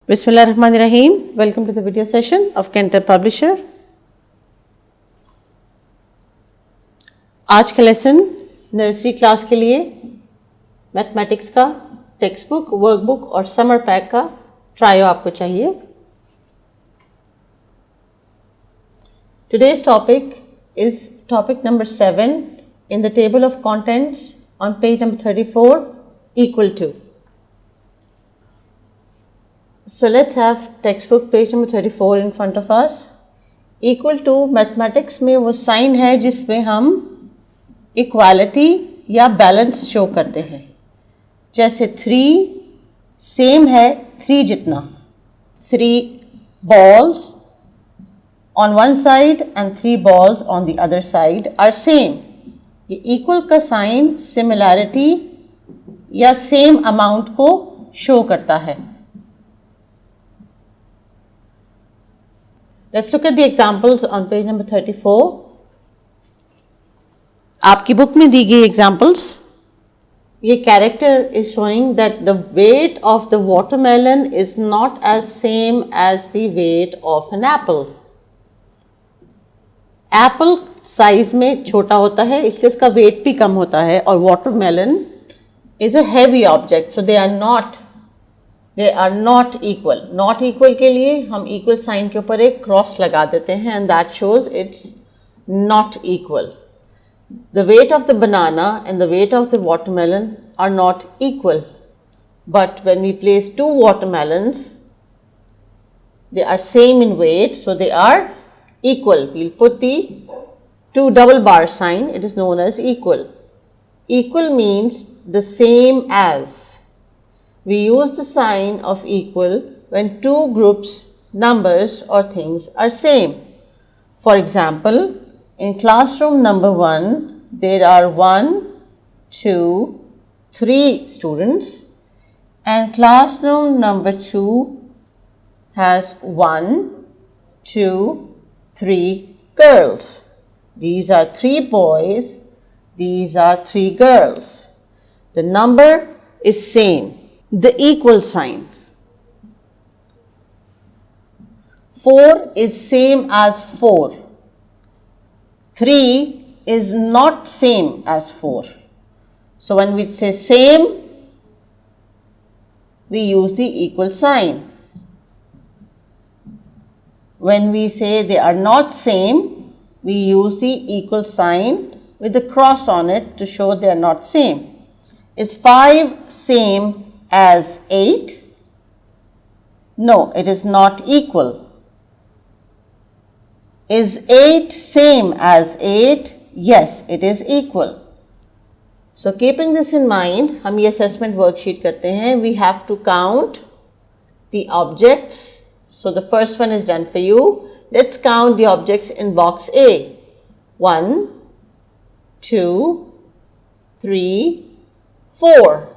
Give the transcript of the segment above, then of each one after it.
Bismillahirrahmanirrahim. Welcome to the video session of Kentab Publisher. आज का lesson nursery class के लिए मैथमेटिक्स का टेक्स्ट बुक, वर्कबुक और समर पैक का ट्रायो आपको चाहिए. Today's topic is topic number 7 in the table of contents on page number 34, equal to. So let's have textbook page number 34 in front of us. Equal to mathematics में वो sign है जिसमें हम equality या balance show करते हैं. जैसे 3 same है 3 जितना. 3 balls on one side and 3 balls on the other side are same. ये इक्वल का साइन सिमिलैरिटी या सेम अमाउंट को शो करता है. Let's look at the examples on page number 34. आपकी बुक में दी गई examples. ये character is showing that the weight of the watermelon is not as same as the weight of an apple. Apple size में छोटा होता है इसलिए उसका weight भी कम होता है और watermelon is a heavy object, so they are not equal. Not equal के लिए हम equal sign के ऊपर एक cross लगा देते हैं and that shows it's not equal. The weight of the banana and the weight of the watermelon are not equal. But when we place 2 watermelons, they are same in weight, so they are equal. We'll put the 2 double bar sign, it is known as equal. Equal means the same as. We use the sign of equal when 2 groups, numbers or things are same. For example, in classroom number 1, there are 1, 2, 3 students and classroom number 2 has 1, 2, 3 girls. These are 3 boys, these are 3 girls. The number is same. The equal sign. 4 is same as 4. 3 is not same as 4. So when we say same, we use the equal sign. When we say they are not same, we use the equal sign with the cross on it to show they are not same. Is 5 same as 8? No, it is not equal. Is 8 same as 8? Yes, it is equal. So keeping this in mind, हम ये assessment worksheet करते हैं. We have to count the objects. So the first one is done for you. Let's count the objects in box A. 1, 2, 3, 4.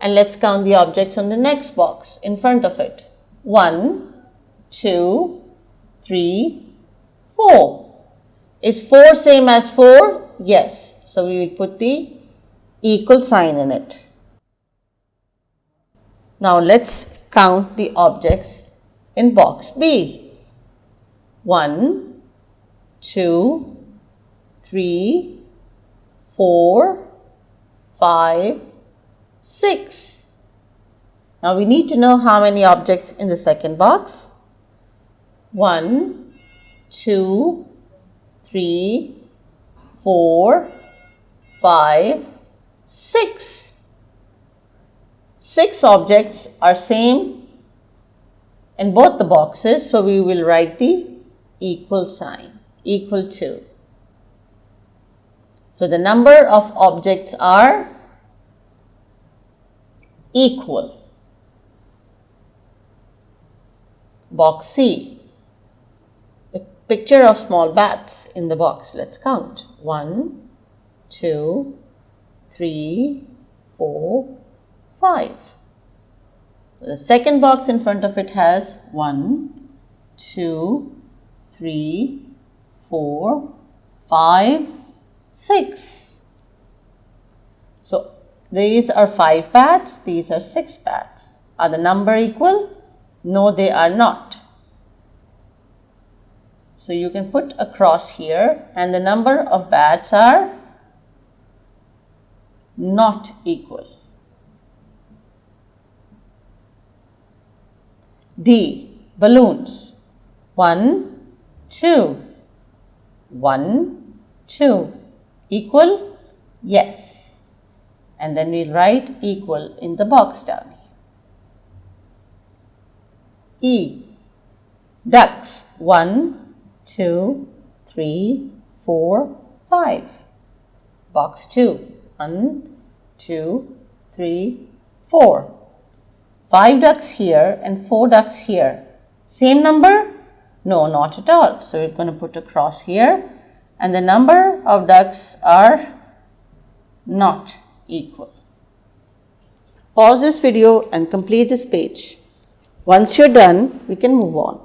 And let's count the objects on the next box in front of it. 1, 2, 3, 4. Is 4 same as 4? Yes. So we will put the equal sign in it. Now let's count the objects in box B. 1, 2, 3, 4, 5, 6. Now we need to know how many objects in the second box. 1, 2, 3, 4, 5, 6. 6 objects are same in both the boxes, so we will write the equal sign, equal to. So the number of objects are equal. Box C. A picture of small bats in the box. Let's count. 1, 2, 3, 4, 5. The second box in front of it has 1, 2, 3, 4, 5, 6. So these are 5 bats, these are 6 bats. Are the number equal? No, they are not. So you can put a cross here, and the number of bats are not equal. D. Balloons. 1, 2. 1, 2. Equal? Yes. And then we'll write equal in the box down here. E. Ducks. 1, 2, 3, 4, 5. Box 2. 1, 2, 3, 4. 5 ducks here and 4 ducks here. Same number? No, not at all. So we're going to put a cross here, and the number of ducks are not equal. Pause this video and complete this page. Once you're done, we can move on.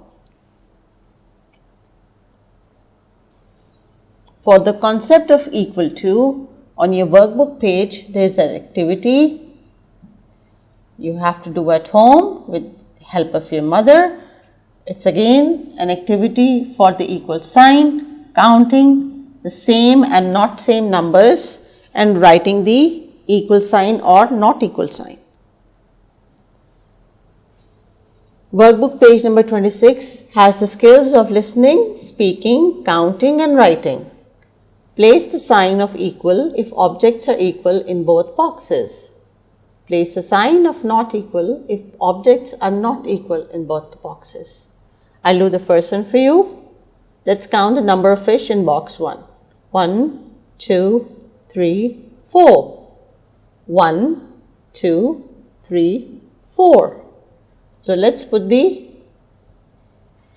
For the concept of equal to, on your workbook page, there is an activity you have to do at home with help of your mother. It's again an activity for the equal sign, counting the same and not same numbers and writing the equal sign or not equal sign. Workbook page number 26 has the skills of listening, speaking, counting and writing. Place the sign of equal if objects are equal in both boxes. Place a sign of not equal if objects are not equal in both the boxes. I'll do the first one for you. Let's count the number of fish in box 1. 1, 2, 3, 4. 1, 2, 3, 4. So let's put the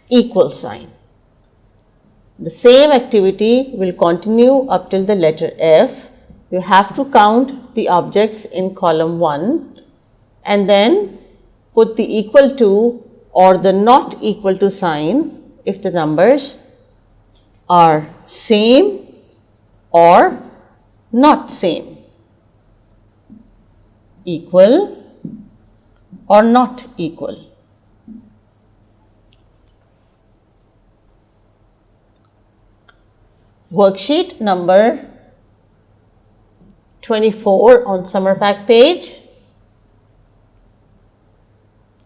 equal sign. The same activity will continue up till the letter F. You have to count the objects in column 1 and then put the equal to or the not equal to sign if the numbers are same or not same. Equal or not equal. Worksheet number 24 on summer pack page.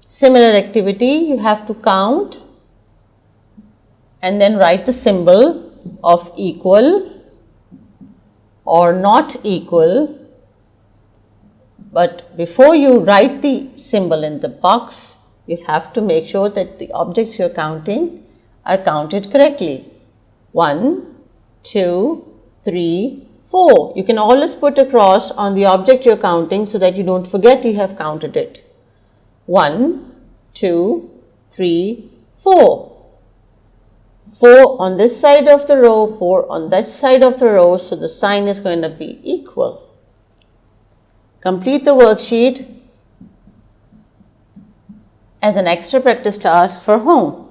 Similar activity, you have to count and then write the symbol of equal or not equal. But before you write the symbol in the box, you have to make sure that the objects you are counting are counted correctly. 1, 2, 3, 4. You can always put a cross on the object you are counting so that you don't forget you have counted it. 1, 2, 3, 4. 4 on this side of the row, 4 on that side of the row, so the sign is going to be equal. Complete the worksheet as an extra practice task for home.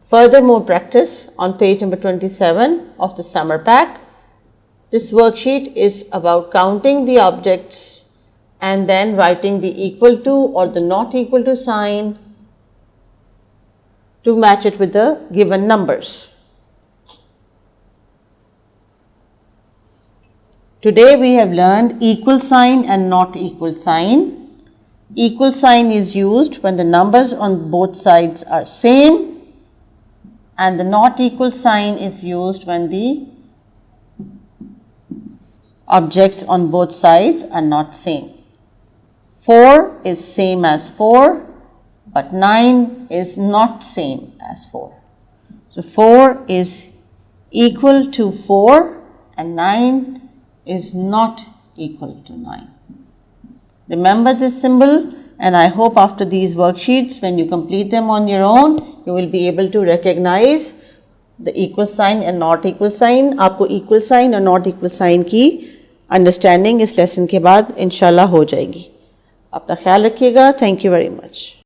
Furthermore practice on page number 27 of the summer pack. This worksheet is about counting the objects and then writing the equal to or the not equal to sign to match it with the given numbers. Today we have learned equal sign and not equal sign. Equal sign is used when the numbers on both sides are same, and the not equal sign is used when the objects on both sides are not same. 4 is same as 4, but 9 is not same as 4. So 4 is equal to 4 and 9 is not equal to 9. Remember this symbol, and I hope after these worksheets, when you complete them on your own, you will be able to recognize the equal sign and not equal sign. आपको equal sign और not equal sign की understanding इस lesson के बाद इंशाल्लाह हो जाएगी. अपना ख्याल रखिएगा. Thank you very much.